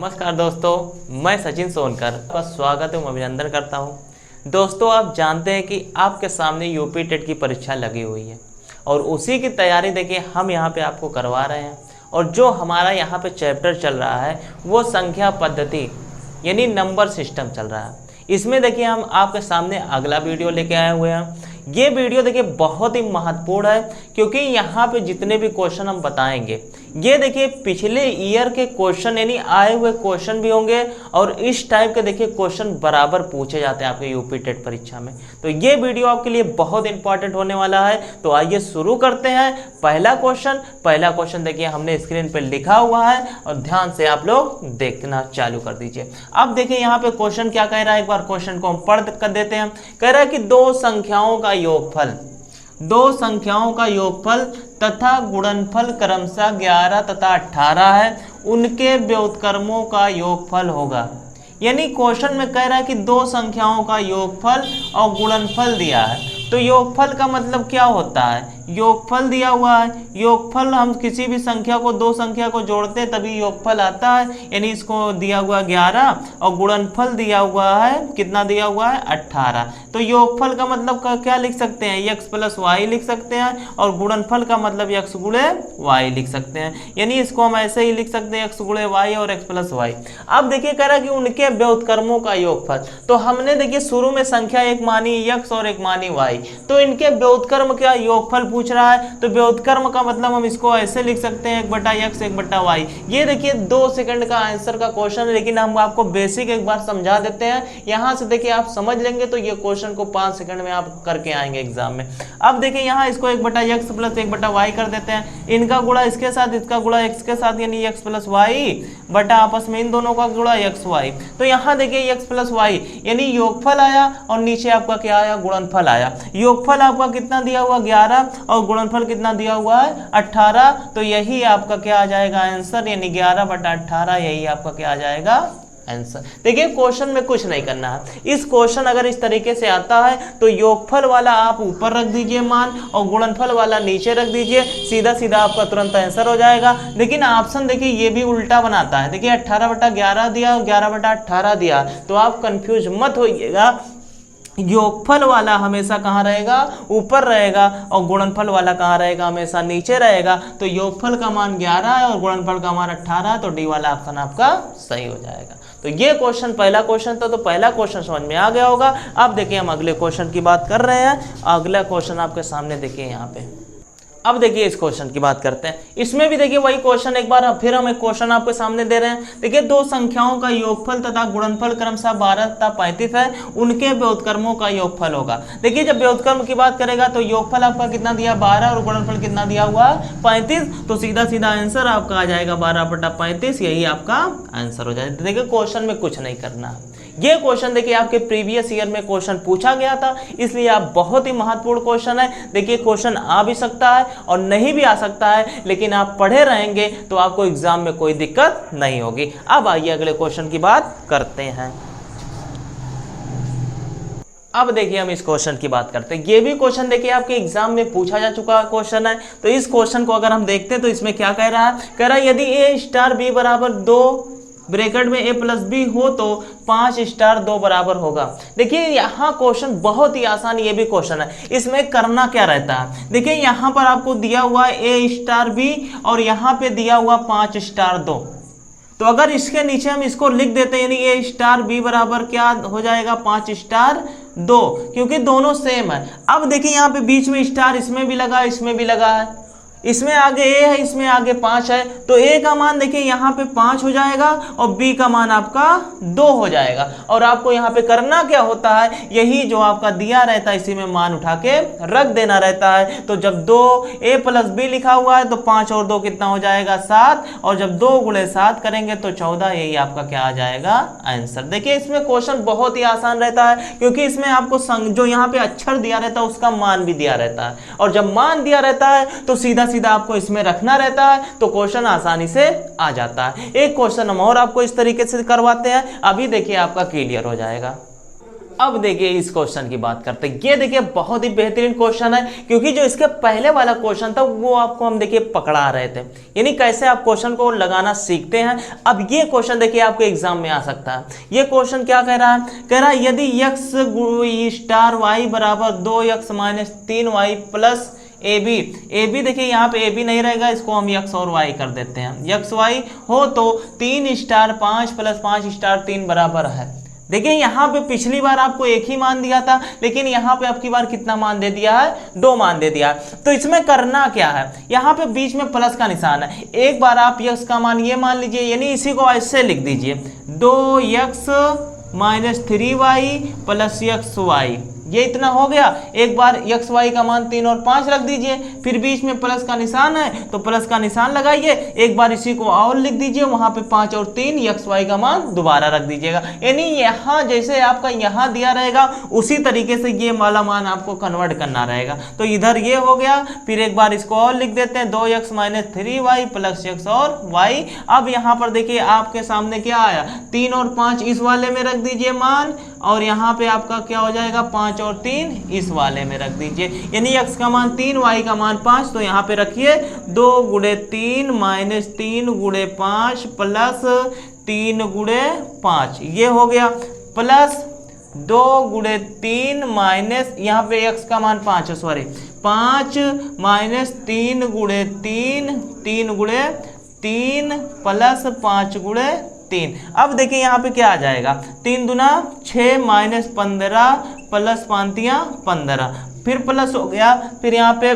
नमस्कार दोस्तों, मैं सचिन सोनकर आपका स्वागत एवं अभिनंदन करता हूं। दोस्तों, आप जानते हैं कि आपके सामने यूपी टेट की परीक्षा लगी हुई है और उसी की तैयारी देखिए हम यहां पे आपको करवा रहे हैं। और जो हमारा यहां पे चैप्टर चल रहा है वो संख्या पद्धति यानी नंबर सिस्टम चल रहा है। इसमें देखिए हम आपके सामने अगला वीडियो लेके आए हुए हैं। ये वीडियो देखिए बहुत ही महत्वपूर्ण है क्योंकि यहाँ पे जितने भी क्वेश्चन हम बताएंगे ये देखिए पिछले ईयर के क्वेश्चन यानी आए हुए क्वेश्चन भी होंगे और इस टाइप के देखिए क्वेश्चन बराबर पूछे जाते हैं आपके यूपी टेट परीक्षा में। तो ये वीडियो आपके लिए बहुत इंपॉर्टेंट होने वाला है। तो आइए शुरू करते हैं। पहला क्वेश्चन देखिए हमने स्क्रीन पर लिखा हुआ है और ध्यान से आप लोग देखना चालू कर दीजिए। अब देखिए यहाँ पे क्वेश्चन क्या कह रहा है, एक बार क्वेश्चन को हम पढ़ कर देते हैं। कह रहा है कि दो संख्याओं का योगफल तथा गुणनफल क्रमशः 11 तथा 18 है, उनके व्युत्क्रमों का योगफल होगा। यानी क्वेश्चन में कह रहा है कि दो संख्याओं का योगफल और गुणनफल दिया है। तो योगफल का मतलब क्या होता है? योगफल दिया हुआ है। योगफल हम किसी भी संख्या को दो संख्या को जोड़ते हैं तभी योगफल आता है। यानी इसको दिया हुआ 11 और गुणनफल दिया हुआ है, कितना दिया हुआ है? 18। तो योगफल का मतलब क्या लिख सकते हैं? x प्लस वाई लिख सकते हैं और गुणनफल का मतलब x गुणे वाई लिख सकते हैं। यानी इसको हम ऐसे ही लिख सकते हैं x गुणे वाई और x प्लस वाई। अब देखिए कह रहा है कि उनके व्युत्क्रमों का योगफल। तो हमने देखिए शुरू में संख्या एक मानी x और एक मानी y, तो इनके व्युत्क्रम का योगफल पूछ रहा है। तो व्युत्क्रम का मतलब हम इसको ऐसे लिख सकते हैं 1/x 1/y। ये देखिए 2 सेकंड का आंसर का क्वेश्चन है, लेकिन हम आपको बेसिक एक बार समझा देते हैं। यहां से देखिए आप समझ लेंगे तो ये क्वेश्चन को 5 सेकंड में आप करके आएंगे एग्जाम में। अब देखिए यहाँ इसको 1/x प्लस 1/y कर देते हैं। इनका गुणा इसके साथ, इसका गुणा x के साथ, यानी x प्लस वाई बटा आपस में इन दोनों का गुणा xy। तो यहाँ देखिए x प्लस वाई यानी योगफल आया और नीचे आपका क्या आया? गुणनफल आया। योगफल आपका कितना दिया हुआ? 11 और गुणनफल कितना दिया हुआ है? 18। तो यही आपका क्या आ जाएगा आंसर, यानी 11/18 यही आपका क्या आ जाएगा आंसर। देखिए क्वेश्चन में कुछ नहीं करना है। इस क्वेश्चन अगर इस तरीके से आता है तो योगफल वाला आप ऊपर रख दीजिए मान और गुणनफल वाला नीचे रख दीजिए, सीधा सीधा आपका तुरंत आंसर हो जाएगा। लेकिन ऑप्शन देखिए ये भी उल्टा बनाता है। देखिए 18/11 दिया, 11/18 दिया, तो आप कंफ्यूज मत होइएगा। योगफल वाला हमेशा कहाँ रहेगा? ऊपर रहेगा और गुणनफल वाला कहाँ रहेगा? हमेशा नीचे रहेगा। तो योगफल का मान 11 है और गुणनफल का मान 18, तो डी वाला ऑप्शन आपका सही हो जाएगा। तो ये क्वेश्चन पहला क्वेश्चन था, तो पहला क्वेश्चन समझ में आ गया होगा। अब देखिए हम अगले क्वेश्चन की बात कर रहे हैं। अगला क्वेश्चन आपके सामने देखिए यहाँ पे। अब देखिए इस क्वेश्चन की बात करते हैं। इसमें भी देखिए वही क्वेश्चन एक बार फिर हम एक क्वेश्चन आपके सामने दे रहे हैं। देखिए दो संख्याओं का योगफल तथा गुणनफल क्रमशः 12 तथा 35 है, उनके व्युत्क्रमों का योगफल होगा। देखिए जब व्युत्क्रम की बात करेगा तो योगफल आपका कितना दिया? 12 और गुणनफल कितना दिया हुआ? 35। तो सीधा सीधा आंसर आपका आ जाएगा 12/35, यही आपका आंसर हो जाएगा। देखिए क्वेश्चन में कुछ नहीं करना है। ये क्वेश्चन देखिए आपके प्रीवियस ईयर में क्वेश्चन पूछा गया था, इसलिए आप बहुत ही महत्वपूर्ण क्वेश्चन है। देखिए क्वेश्चन आ भी सकता है और नहीं भी आ सकता है, लेकिन आप पढ़े रहेंगे तो आपको एग्जाम में कोई दिक्कत नहीं होगी। अब आइए अगले क्वेश्चन की बात करते हैं। अब देखिए हम इस क्वेश्चन की बात करते हैं। ये भी क्वेश्चन देखिए आपके एग्जाम में पूछा जा चुका क्वेश्चन है। तो इस क्वेश्चन को अगर हम देखते हैं तो इसमें क्या कह रहा है? कह रहा है यदि a स्टार b बराबर 2 ब्रैकेट में a प्लस बी हो तो 5 स्टार 2 बराबर होगा। देखिए यहाँ क्वेश्चन बहुत ही आसान, ये भी क्वेश्चन है। इसमें करना क्या रहता है? देखिए यहाँ पर आपको दिया हुआ है a स्टार बी और यहाँ पे दिया हुआ 5 स्टार 2। तो अगर इसके नीचे हम इसको लिख देते हैं, यानी a स्टार बी बराबर क्या हो जाएगा? 5 स्टार 2, क्योंकि दोनों सेम है। अब देखिए यहाँ पे बीच में स्टार इसमें भी लगा, इसमें भी लगा है। इसमें आगे a है, इसमें आगे 5 है, तो a का मान देखिए यहाँ पे 5 हो जाएगा और b का मान आपका 2 हो जाएगा। और आपको यहाँ पे करना क्या होता है? यही जो आपका दिया रहता है इसी में मान उठा के रख देना रहता है। तो जब 2a प्लस b लिखा हुआ है तो 5 और 2 कितना हो जाएगा? 7, और जब 2 गुणे 7 करेंगे तो 14, यही आपका क्या आ जाएगा? आंसर। देखिए इसमें क्वेश्चन बहुत ही आसान रहता है, क्योंकि इसमें आपको जो यहाँ पे अक्षर दिया रहता है उसका मान भी दिया रहता है, और जब मान दिया रहता है तो सीधा सीधा आपको इसमें रखना रहता है, तो क्वेश्चन आसानी से आ जाता है। एक क्वेश्चन हम और आपको इस तरीके से करवाते हैं, अभी देखिए आपका क्लियर हो जाएगा। अब देखिए इस क्वेश्चन की बात करते हैं। ये देखिए बहुत ही बेहतरीन क्वेश्चन है, क्योंकि जो इसके पहले वाला क्वेश्चन था वो आपको हम देखिए पकड़ा रहे थे, यानी कैसे आप क्वेश्चन को लगाना सीखते हैं। अब ये क्वेश्चन देखिए आपके एग्जाम में आ सकता है। ये क्वेश्चन क्या कह रहा है, कह रहा है यदि x स्टार y बराबर 2x minus 3y plus A B देखिए यहाँ पे ए बी नहीं रहेगा, इसको हम x और y कर देते हैं। x y हो तो 3 स्टार 5 प्लस 5 स्टार 3 बराबर है। देखिए यहाँ पे पिछली बार आपको एक ही मान दिया था, लेकिन यहाँ पे अब की बार कितना मान दे दिया है, 2 मान दे दिया है। तो इसमें करना क्या है, यहाँ पे बीच में प्लस का निशान है। एक बार आप x का मान ये मान लीजिए, यानी इसी को ऐसे लिख दीजिए 2x minus 3y plus xy, ये इतना हो गया। एक बार x y का मान 3 और 5 रख दीजिए, फिर बीच में प्लस का निशान है तो प्लस का निशान लगाइए, एक बार इसी को और लिख दीजिए, वहां पे 5 और 3 x y का मान दोबारा रख दीजिएगा। यानी यहाँ जैसे आपका यहाँ दिया रहेगा उसी तरीके से ये वाला मान आपको कन्वर्ट करना रहेगा। तो इधर ये हो गया, फिर एक बार इसको और लिख देते हैं 2x minus 3y plus x और y। अब यहाँ पर देखिए आपके सामने क्या आया, 3 और 5 इस वाले में रख दीजिए मान, और यहाँ पे आपका क्या हो जाएगा 5 और 3 इस वाले में रख दीजिए, यानी x का मान 3 y का मान 5। तो यहाँ पे रखिए 2 गुणे 3 माइनस 3 गुणे 5 प्लस 3 गुणे 5, ये हो गया, प्लस 2 गुणे 3 माइनस यहाँ पे x का मान 5 है, सॉरी 5 माइनस 3 गुणे 3 3 गुणे 3 प्लस 5 गुणे 3। अब देखिए यहाँ पे क्या आ जाएगा, 3 दूना 6 माइनस 15 प्लस 5 15, फिर प्लस हो गया, फिर यहाँ पे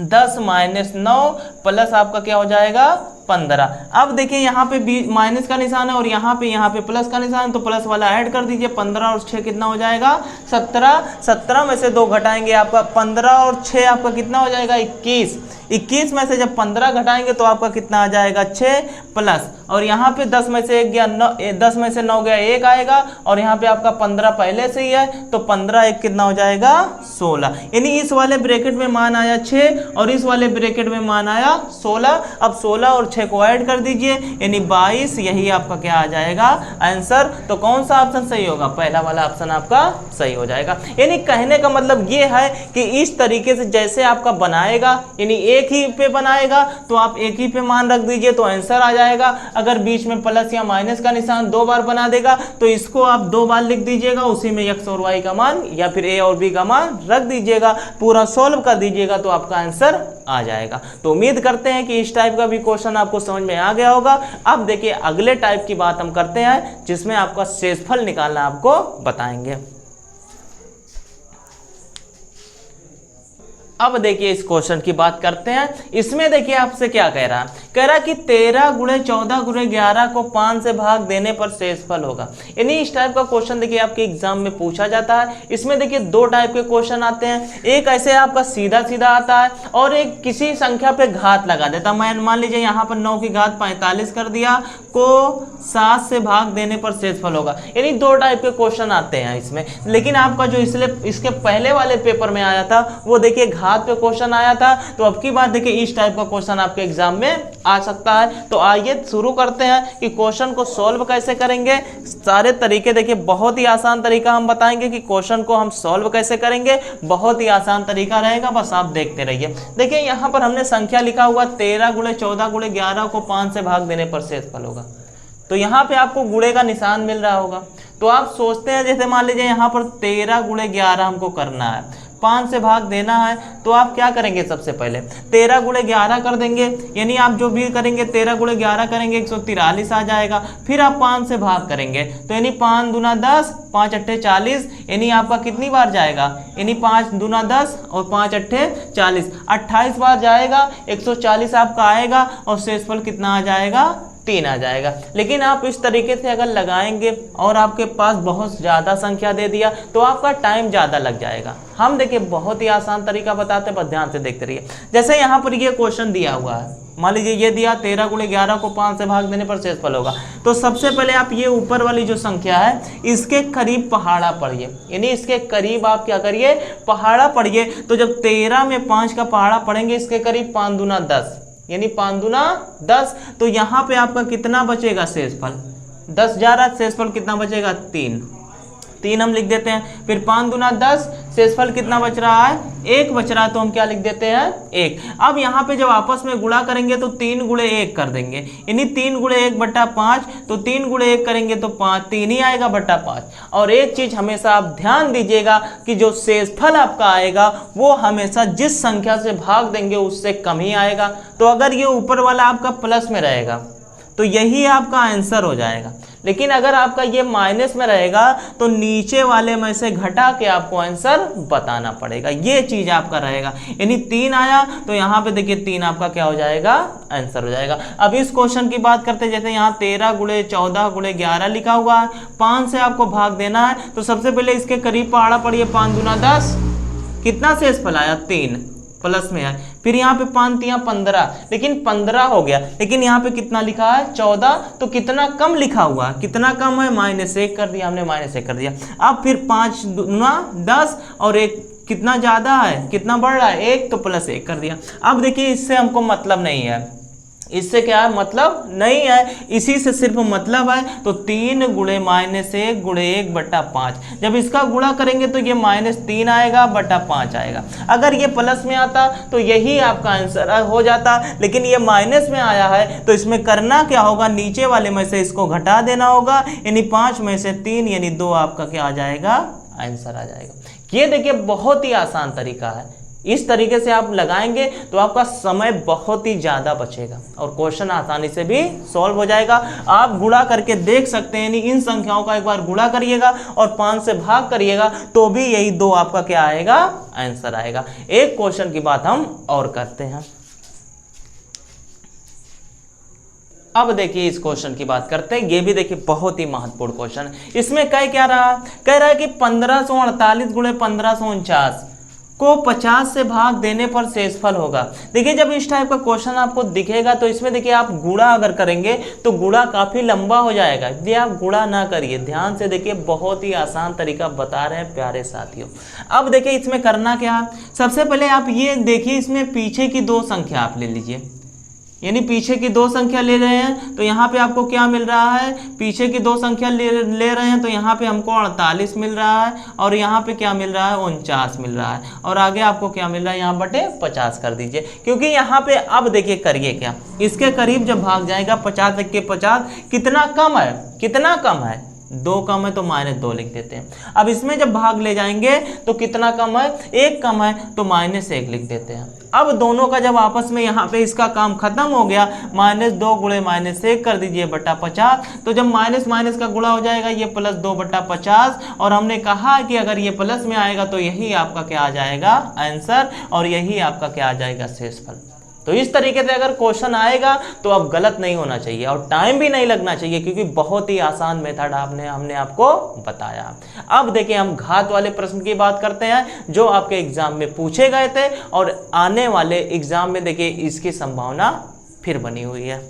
10 माइनस 9 प्लस आपका क्या हो जाएगा 15। अब देखिए यहाँ पे माइनस का निशान है और यहाँ पे प्लस का निशान है, तो प्लस वाला ऐड कर दीजिए। 15 और 6 कितना हो जाएगा 17, 17 में से 2 घटाएंगे आपका 15 और 6 आपका कितना हो जाएगा 21, 21 में से जब 15 घटाएंगे तो आपका कितना आ जाएगा 6 प्लस, और यहाँ पे 10 में से 1 गया 10 में से 9 गया 1 आएगा, और यहाँ पे आपका 15 पहले से ही है तो 15 1 कितना हो जाएगा 16, यानी इस वाले ब्रैकेट में मान आया 6 और इस वाले ब्रैकेट में मान आया 16। अब 16 और 6 को ऐड कर दीजिए, यानी 22, यही आपका क्या आ जाएगा आंसर। तो कौन सा ऑप्शन सही होगा, पहला वाला ऑप्शन आपका सही हो जाएगा। यानी कहने का मतलब ये है कि इस तरीके से जैसे आपका बनाएगा, यानी एक ही पे बनाएगा तो आप एक ही पे मान रख दीजिए तो आंसर आ जाएगा। अगर बीच में प्लस या माइनस का निशान 2 बार बना देगा तो इसको आप 2 बार लिख दीजिएगा, उसी में x और y का मान या फिर a और b का मान रख दीजिएगा, पूरा सॉल्व कर दीजिएगा तो आपका आंसर आ जाएगा। तो उम्मीद करते हैं कि इस टाइप का भी क्वेश्चन आपको समझ में आ गया होगा। अब देखिए अगले टाइप की बात हम करते हैं, जिसमें आपका शेषफल निकालना आपको बताएंगे। अब देखिए इस क्वेश्चन की बात करते हैं। इसमें देखिए आपसे क्या कह रहा है, कह रहा है कि 13 गुणे 14 गुणे 11 को 5 से भाग देने पर शेषफल होगा। यानी इस टाइप का क्वेश्चन देखिए आपके एग्जाम में पूछा जाता है। इसमें देखिए 2 टाइप के क्वेश्चन आते हैं, एक ऐसे आपका सीधा सीधा आता है और एक किसी संख्या पे घात लगा देता है। मान लीजिए यहाँ पर 9 की घात 45 कर दिया, को 7 से भाग देने पर शेषफल होगा। यानी 2 टाइप के क्वेश्चन आते हैं इसमें। लेकिन आपका जो इसके पहले वाले पेपर में आया था वो देखिए घात पे क्वेश्चन आया था, तो अब की बार देखिए इस टाइप का क्वेश्चन आपके एग्जाम में आ सकता है। तो आइए शुरू करते हैं कि क्वेश्चन को सॉल्व कैसे करेंगे। सारे तरीके देखिए बहुत ही आसान तरीका हम बताएंगे कि क्वेश्चन को हम सॉल्व कैसे करेंगे। बहुत ही आसान तरीका रहेगा, बस आप देखते रहिए। देखिए यहाँ पर हमने संख्या लिखा हुआ 13 गुणे 14 गुणे 11 को 5 से भाग देने पर शेषफल होगा। तो यहाँ पे आपको गुणे का निशान मिल रहा होगा, तो आप सोचते हैं जैसे मान लीजिए यहाँ पर 13 गुणे 11 हमको करना है, 5 से भाग देना है, तो आप क्या करेंगे, सबसे पहले 13 गुणे 11 कर देंगे। यानी आप जो भी करेंगे 13 गुणे 11 करेंगे 143 आ जाएगा। फिर आप 5 से भाग करेंगे तो यानी 5 दूना 10, 5 अट्ठे 40, यानी आपका कितनी बार जाएगा, यानी 5 दूना 10 और 5 अट्ठे 40, 28 बार जाएगा, 140 आपका आएगा और शेषफल कितना आ जाएगा 3 आ जाएगा। लेकिन आप इस तरीके से अगर लगाएंगे और आपके पास बहुत ज़्यादा संख्या दे दिया तो आपका टाइम ज़्यादा लग जाएगा। हम देखिए बहुत ही आसान तरीका बताते हैं, बस ध्यान से देखते रहिए। जैसे यहाँ पर ये क्वेश्चन दिया हुआ है, मान लीजिए ये दिया 13 गुणे 11 को 5 से भाग देने पर शेषफल होगा। तो सबसे पहले आप ये ऊपर वाली जो संख्या है इसके करीब पहाड़ा पढ़िए, यानी इसके करीब आप क्या करिए, पहाड़ा पढ़िए। तो जब 13 में 5 का पहाड़ा पढ़ेंगे इसके करीब 5 दूना 10, यानी 5 दूना 10, तो यहाँ पे आपका कितना बचेगा शेषफल, 10 जा रहा है, शेषफल कितना बचेगा 3। 3 हम लिख देते हैं। फिर 5 दूना 10, शेषफल कितना बच रहा है, 1 बच रहा है, तो हम क्या लिख देते हैं, 1। अब यहाँ पे जब आपस में गुणा करेंगे तो 3 गुणे 1 कर देंगे, यानी 3 गुणे 1 बटा 5, तो 3 गुणे 1 करेंगे तो 5, 3 ही आएगा बटा 5। और एक चीज हमेशा आप ध्यान दीजिएगा कि जो शेषफल आपका आएगा वो हमेशा जिस संख्या से भाग देंगे उससे कम ही आएगा। तो अगर ये ऊपर वाला आपका प्लस में रहेगा तो यही आपका आंसर हो जाएगा, लेकिन अगर आपका ये माइनस में रहेगा तो नीचे वाले में से घटा के आपको आंसर बताना पड़ेगा, ये चीज आपका रहेगा। यानी 3 आया तो यहाँ पे देखिए 3 आपका क्या हो जाएगा, आंसर हो जाएगा। अब इस क्वेश्चन की बात करते हैं, जैसे यहाँ 13 गुणे 14 गुणे 11 लिखा हुआ है, 5 से आपको भाग देना है, तो सबसे पहले इसके करीब पहाड़ा पड़िए, 5 दूना 10, कितना शेषफल आया, 3 प्लस में है। फिर यहाँ पे 5 तिया 15, लेकिन 15 हो गया, लेकिन यहाँ पे कितना लिखा है, 14, तो कितना कम लिखा हुआ, कितना कम है, -1 कर दिया हमने, -1 कर दिया। अब फिर 5 दूना 10 और 1 कितना ज्यादा है, कितना बढ़ रहा है, 1, तो +1 कर दिया। अब देखिए इससे हमको मतलब नहीं है, इससे क्या है, मतलब नहीं है, इसी से सिर्फ मतलब है। तो 3 गुणे -1 गुणे 1 बटा 5, जब इसका गुणा करेंगे तो ये -3 आएगा बटा 5 आएगा। अगर ये प्लस में आता तो यही आपका आंसर हो जाता, लेकिन ये माइनस में आया है, तो इसमें करना क्या होगा, नीचे वाले में से इसको घटा देना होगा, यानी 5 में से 3 यानी 2 आपका क्या आ जाएगा, आंसर आ जाएगा। ये देखिए बहुत ही आसान तरीका है, इस तरीके से आप लगाएंगे तो आपका समय बहुत ही ज़्यादा बचेगा और क्वेश्चन आसानी से भी सॉल्व हो जाएगा। आप गुणा करके देख सकते हैं, इन संख्याओं का एक बार गुणा करिएगा और 5 से भाग करिएगा तो भी यही 2 आपका क्या आएगा, आंसर आएगा। एक क्वेश्चन की बात हम और करते हैं। अब देखिए इस क्वेश्चन की बात करते हैं, ये भी देखिए बहुत ही महत्वपूर्ण क्वेश्चन है। इसमें क्या रहा, कह रहा है कि 1548 गुणे 1549 को 50 से भाग देने पर शेषफल होगा। देखिए जब इस टाइप का क्वेश्चन आपको दिखेगा तो इसमें देखिए आप गुणा अगर करेंगे तो गुणा काफी लंबा हो जाएगा, इसलिए आप गुणा ना करिए, ध्यान से देखिए, बहुत ही आसान तरीका बता रहे हैं प्यारे साथियों। अब देखिए इसमें करना क्या, सबसे पहले आप ये देखिए, इसमें पीछे की 2 संख्या आप ले लीजिए, यानी पीछे की 2 संख्या ले रहे हैं तो यहाँ पे आपको क्या मिल रहा है, पीछे की 2 संख्या ले रहे हैं तो यहाँ पे हमको 48 मिल रहा है, और यहाँ पे क्या मिल रहा है, 49 मिल रहा है, और आगे आपको क्या मिल रहा है, यहाँ बटे 50 कर दीजिए, क्योंकि यहाँ पे अब देखिए करिए क्या, इसके करीब जब भाग जाएगा 50 के 50, कितना कम है, कितना कम है, 2 कम है तो -2 लिख देते हैं। अब इसमें जब भाग ले जाएंगे तो कितना कम है, 1 कम है तो -1 लिख देते हैं। अब दोनों का जब आपस में यहाँ पे इसका काम खत्म हो गया, -2 गुणे -1 कर दीजिए बटा 50, तो जब माइनस माइनस का गुणा हो जाएगा ये +2 बटा 50, और हमने कहा कि अगर ये प्लस में आएगा तो यही आपका क्या आ जाएगा, आंसर, और यही आपका क्या आ जाएगा, शेषफल। तो इस तरीके से अगर क्वेश्चन आएगा तो अब गलत नहीं होना चाहिए और टाइम भी नहीं लगना चाहिए, क्योंकि बहुत ही आसान मेथड हमने आपको बताया। अब देखिए हम घात वाले प्रश्न की बात करते हैं जो आपके एग्जाम में पूछे गए थे, और आने वाले एग्जाम में देखिए इसकी संभावना फिर बनी हुई है।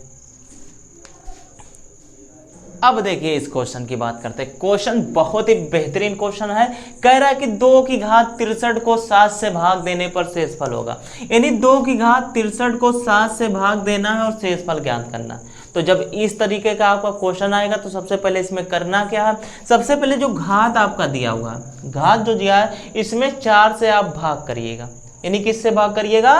अब देखिए इस क्वेश्चन की बात करते हैं, क्वेश्चन बहुत ही बेहतरीन क्वेश्चन है। कह रहा है कि 2 की घात 63 को 7 से भाग देने पर शेषफल होगा, यानी 2 की घात 63 को 7 से भाग देना है और शेषफल ज्ञात करना है। तो जब इस तरीके का आपका क्वेश्चन आएगा तो सबसे पहले इसमें करना क्या है, सबसे पहले जो घात आपका दिया हुआ है, घात जो दिया है इसमें 4 से आप भाग करिएगा, यानी किससे भाग करिएगा,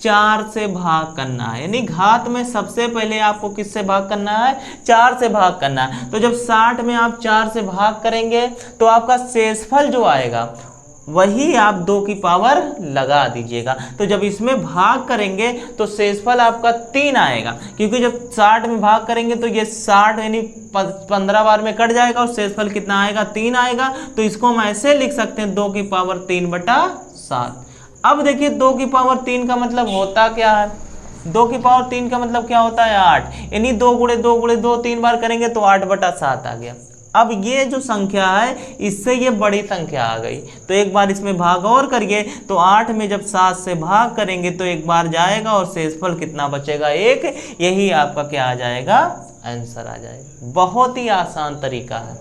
4 से भाग करना है, यानी घात में सबसे पहले आपको किससे भाग करना है, 4 से भाग करना है। तो जब 60 में आप 4 से भाग करेंगे तो आपका शेषफल जो आएगा वही आप 2 की पावर लगा दीजिएगा। तो जब इसमें भाग करेंगे तो शेषफल आपका 3 आएगा, क्योंकि जब 60 में भाग करेंगे तो ये 60 यानी 15 बार में कट जाएगा और शेषफल कितना आएगा, 3 आएगा। तो इसको हम ऐसे लिख सकते हैं 2 की पावर 3 बटा 7। अब देखिए 2 की पावर 3 का मतलब होता क्या है, 2 की पावर 3 का मतलब क्या होता है, 8, यानी 2 गुणे 2 गुणे 2 3 बार करेंगे तो 8 बटा 7 आ गया। अब ये जो संख्या है इससे ये बड़ी संख्या आ गई, तो एक बार इसमें भाग और करिए, तो 8 में जब 7 से भाग करेंगे तो एक बार जाएगा और शेषफल कितना बचेगा, 1, यही आपका क्या आ जाएगा, आंसर आ जाएगा। बहुत ही आसान तरीका है।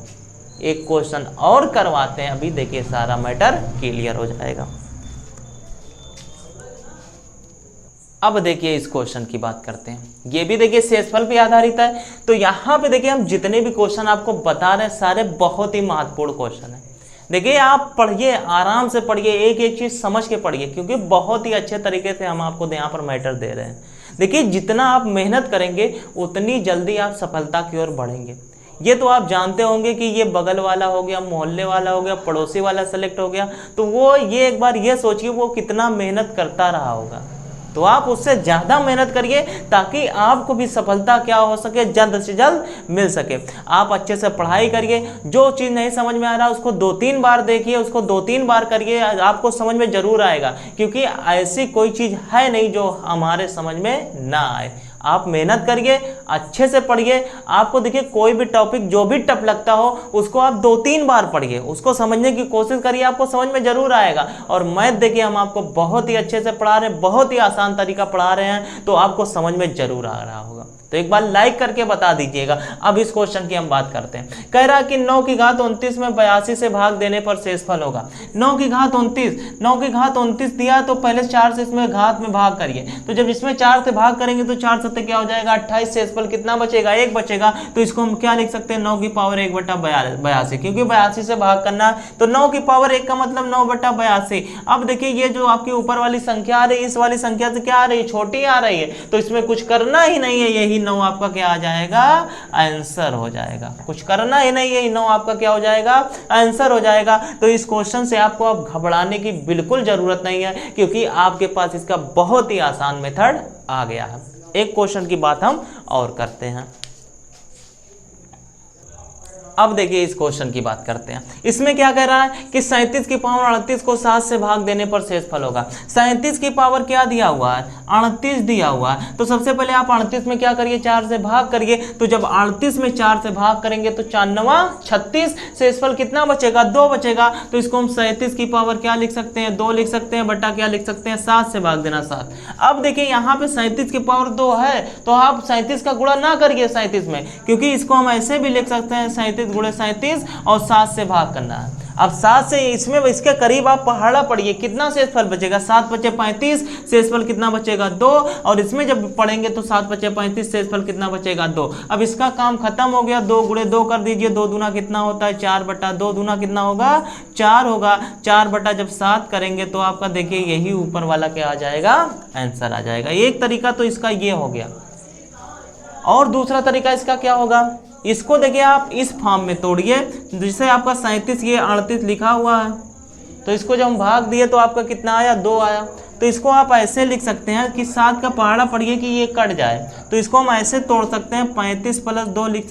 एक क्वेश्चन और करवाते हैं, अभी देखिए सारा मैटर क्लियर हो जाएगा। अब देखिए इस क्वेश्चन की बात करते हैं, ये भी देखिए शेषफल पे आधारित है। तो यहाँ पे देखिए हम जितने भी क्वेश्चन आपको बता रहे हैं सारे बहुत ही महत्वपूर्ण क्वेश्चन है। देखिए आप पढ़िए, आराम से पढ़िए, एक एक चीज़ समझ के पढ़िए, क्योंकि बहुत ही अच्छे तरीके से हम आपको यहाँ पर मैटर दे रहे हैं। देखिए जितना आप मेहनत करेंगे उतनी जल्दी आप सफलता की ओर बढ़ेंगे। ये तो आप जानते होंगे कि ये बगल वाला हो गया, मोहल्ले वाला हो गया, पड़ोसी वाला सेलेक्ट हो गया, तो वो ये एक बार ये सोचिए वो कितना मेहनत करता रहा होगा। तो आप उससे ज़्यादा मेहनत करिए ताकि आपको भी सफलता क्या हो सके, जल्द से जल्द मिल सके। आप अच्छे से पढ़ाई करिए, जो चीज़ नहीं समझ में आ रहा उसको 2-3 बार देखिए, उसको 2-3 बार करिए, आपको समझ में जरूर आएगा, क्योंकि ऐसी कोई चीज़ है नहीं जो हमारे समझ में ना आए। आप मेहनत करिए, अच्छे से पढ़िए। आपको देखिए कोई भी टॉपिक जो भी टफ लगता हो उसको आप 2-3 बार पढ़िए, उसको समझने की कोशिश करिए, आपको समझ में जरूर आएगा। और मैथ देखिए हम आपको बहुत ही अच्छे से पढ़ा रहे हैं, बहुत ही आसान तरीका पढ़ा रहे हैं, तो आपको समझ में जरूर आ रहा होगा। तो एक बार लाइक करके बता दीजिएगा। अब इस क्वेश्चन की हम बात करते हैं। कह रहा है कि 9 की घात 29 में 82 से भाग देने पर शेषफल होगा। 9 की घात 29 दिया, तो पहले 4 से इसमें घात में भाग करिए। तो जब इसमें 4 से भाग करेंगे तो 4 सत्ते क्या हो जाएगा 28, शेषफल कितना बचेगा 1 बचेगा। तो इसको हम क्या लिख सकते हैं 9 की पावर 1/82, क्योंकि 82 से भाग करना है तो 9 की पावर 1 का मतलब 9/82। अब देखिए ये जो आपकी ऊपर वाली संख्या आ रही है, इस वाली संख्या से क्या आ रही है, छोटी आ रही है, तो इसमें कुछ करना ही नहीं है, यही 9 आपका क्या आ जाएगा आंसर हो जाएगा। कुछ करना ही नहीं है, 9 आपका क्या हो जाएगा आंसर हो जाएगा। तो इस क्वेश्चन से आपको अब घबराने की बिल्कुल जरूरत नहीं है, क्योंकि आपके पास इसका बहुत ही आसान मेथड आ गया है। एक क्वेश्चन की बात हम और करते हैं। अब देखिए इस क्वेश्चन की बात करते हैं। इसमें क्या कह रहा है कि 37 की पावर 38 को 7 से भाग देने पर शेषफल होगा। 37 की पावर क्या दिया हुआ है 38 दिया हुआ है। तो सबसे पहले आप 38 में क्या करिए 4 से भाग करिए। तो जब 38 में 4 से भाग करेंगे तो 4 9 36, शेषफल कितना बचेगा 2 बचेगा। तो इसको हम 37 की पावर क्या लिख सकते हैं 2 लिख सकते हैं, बटा क्या लिख सकते हैं 7 से भाग देना 7। अब देखिए यहाँ पे 37 की पावर 2 है, तो आप 37 का गुणा ना करिए 37 में, क्योंकि इसको हम ऐसे भी लिख सकते हैं 37 गुणे 37 और 7 से भाग करना है। अब 7 से इसमें इसके करीब आप पहाड़ा पढ़िए, कितना शेषफल बचेगा 7 बचे 35, शेषफल कितना बचेगा 2। और इसमें जब पढ़ेंगे तो 7 बचे 35, शेषफल कितना बचेगा 2। अब इसका काम खत्म हो गया, 2 गुणे 2 कर दीजिए, 2 दूना कितना होता है 4/2, दूना कितना होगा 4 होगा। 4 बटा जब 7 करेंगे तो आपका देखिए यही ऊपर वाला क्या आ जाएगा आंसर आ जाएगा। एक तरीका तो इसका ये हो गया, और दूसरा तरीका इसका क्या होगा, इसको देखिए आप इस फॉर्म में तोड़िए, जिससे आपका 37 ये 38 लिखा हुआ है, तो इसको जब हम भाग दिए तो आपका कितना आया 2 आया। तो इसको आप ऐसे लिख सकते हैं कि 7 का पहाड़ा पढ़िए कि ये कट जाए, तो इसको हम ऐसे तोड़ सकते हैं 35 + 2 लिख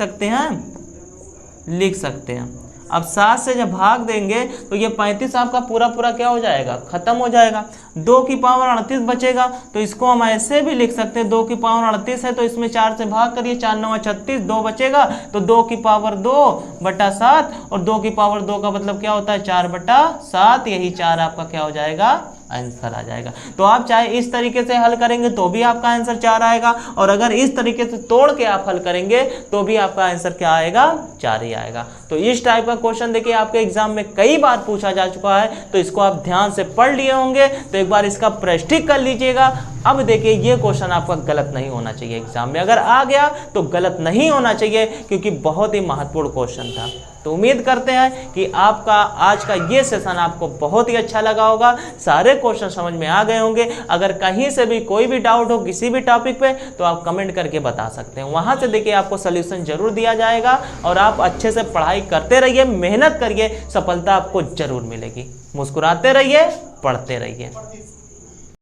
सकते हैं। अब 7 से जब भाग देंगे तो ये 35 आपका पूरा क्या हो जाएगा खत्म हो जाएगा। 2 की पावर 38 बचेगा, तो इसको हम ऐसे भी लिख सकते हैं 2 की पावर 38 है तो इसमें 4 से भाग करिए, 4 9 36, 2 बचेगा, तो 2 की पावर 2/7, और 2 की पावर 2 का मतलब क्या होता है 4/7, यही 4 आपका क्या हो जाएगा आंसर आ जाएगा। तो आप चाहे इस तरीके से हल करेंगे तो भी आपका आंसर 4 आएगा, और अगर इस तरीके से तोड़ के आप हल करेंगे तो भी आपका आंसर क्या आएगा 4 ही आएगा। तो इस टाइप का क्वेश्चन देखिए आपके एग्जाम में कई बार पूछा जा चुका है, तो इसको आप ध्यान से पढ़ लिए होंगे, तो एक बार इसका प्रैक्टिस कर लीजिएगा। अब देखिए ये क्वेश्चन आपका गलत नहीं होना चाहिए, एग्जाम में अगर आ गया तो गलत नहीं होना चाहिए, क्योंकि बहुत ही महत्वपूर्ण क्वेश्चन था। तो उम्मीद करते हैं कि आपका आज का ये सेशन आपको बहुत ही अच्छा लगा होगा, सारे क्वेश्चन समझ में आ गए होंगे। अगर कहीं से भी कोई भी डाउट हो किसी भी टॉपिक पे तो आप कमेंट करके बता सकते हैं, वहाँ से देखिए आपको सलूशन जरूर दिया जाएगा। और आप अच्छे से पढ़ाई करते रहिए, मेहनत करिए, सफलता आपको जरूर मिलेगी। मुस्कुराते रहिए, पढ़ते रहिए।